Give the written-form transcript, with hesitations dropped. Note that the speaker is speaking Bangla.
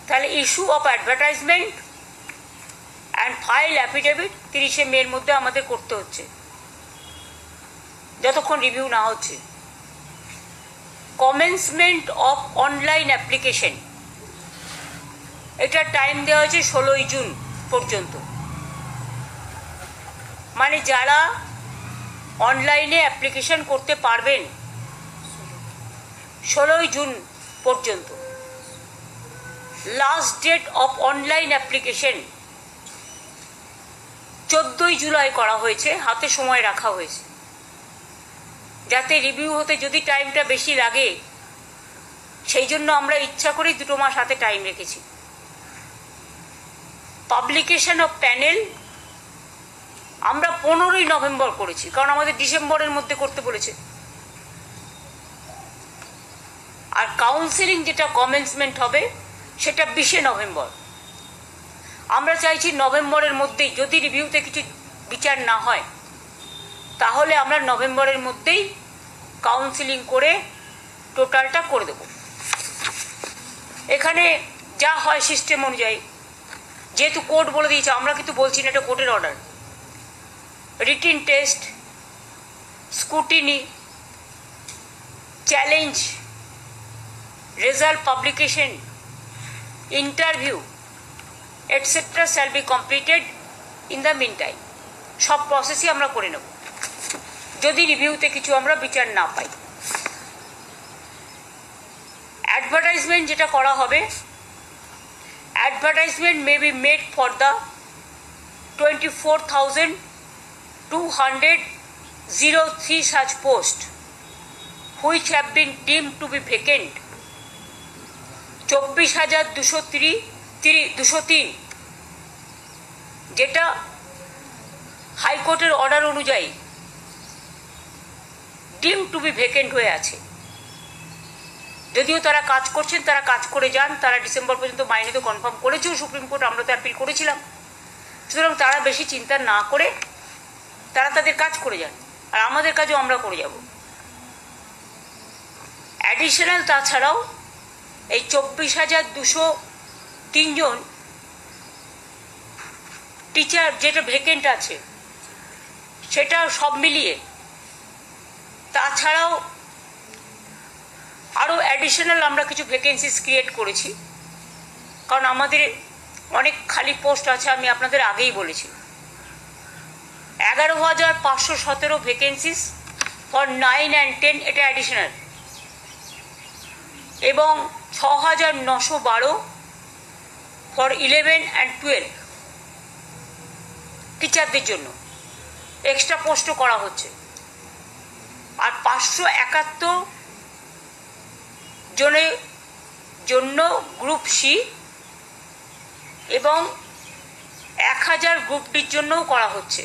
তাহলে issue of advertisement and file affidavit 30শে মের মধ্যে আমাদের করতে হচ্ছে, যতক্ষণ রিভিউ না হচ্ছে। কমেন্সমেন্ট অফ অনলাইন অ্যাপ্লিকেশন, এটা টাইম দেওয়া হয়েছে 16ই জুন পর্যন্ত। মানে যারা অনলাইনে অ্যাপ্লিকেশন করতে পারবেন 16ই জুন পর্যন্ত। Last date of online application 14ই জুলাই করা হয়েছে, হাতে সময় রাখা হয়েছে, যাতে রিভিউ হতে যদি টাইমটা বেশি লাগে, সেই জন্য আমরা ইচ্ছা করেই 2 মাস হাতে টাইম রেখেছি। পাবলিকেশন অফ প্যানেল আমরা 15ই নভেম্বর করেছি, কারণ আমাদের ডিসেম্বরের মধ্যে করতে বলেছে। আর কাউন্সেলিং যেটা কমেন্সমেন্ট হবে সেটা 20শে নভেম্বর। আমরা চাইছি নভেম্বরের মধ্যেই, যদি রিভিউতে কিছু বিচার না হয় তাহলে আমরা নভেম্বরের মধ্যেই কাউন্সেলিং করে টোটালটা করে দেব। এখানে যা হয় সিস্টেম অনুযায়ী, যেহেতু কোর্ট বলে দিয়েছে, আমরা কিন্তু বলছি না এটা কোর্টের order. Written test, scrutiny, challenge, result publication, interview etcetera shall be completed in the meantime. সব প্রসেসই আমরা করে নেব যদি রিভিউতে কিছু আমরা বিচার না পাই। অ্যাডভার্টাইজমেন্ট যেটা করা হবে, advertisement may be made for the 24,203 such posts which have been deemed to be vacant। 24,203 যেটা হাইকোর্টের অর্ডার অনুযায়ী ডিম টু বি ভেকেন্ট হয়ে আছে। যদিও তারা কাজ করছেন, তারা কাজ করে যান, তারা ডিসেম্বর পর্যন্ত মাইনে তো কনফার্ম করেছেও সুপ্রিম কোর্ট, আমরা তো অ্যাপিল করেছিলাম। সুতরাং তারা বেশি চিন্তা না করে তারা তাদের কাজ করে যান, আর আমাদের কাজও আমরা করে যাব। অ্যাডিশনাল তাছাড়াও এই 24,203 জন টিচার যেটা ভেকেন্ট আছে সেটা সব মিলিয়ে, তাছাড়াও আরও অ্যাডিশনাল আমরা কিছু ভ্যাকেন্সিস ক্রিয়েট করেছি, কারণ আমাদের অনেক খালি পোস্ট আছে, আমি আপনাদের আগেই বলেছি। 11,517 ভ্যাকেন্সিস ফর 9 and 10, এটা অ্যাডিশনাল, এবং 6,912 ফর 11 and 12 টিচারদের জন্য এক্সট্রা পোস্টও করা হচ্ছে। আর 571 জনের জন্য গ্রুপ সি এবং 1000 গ্রুপ ডির জন্যও করা হচ্ছে।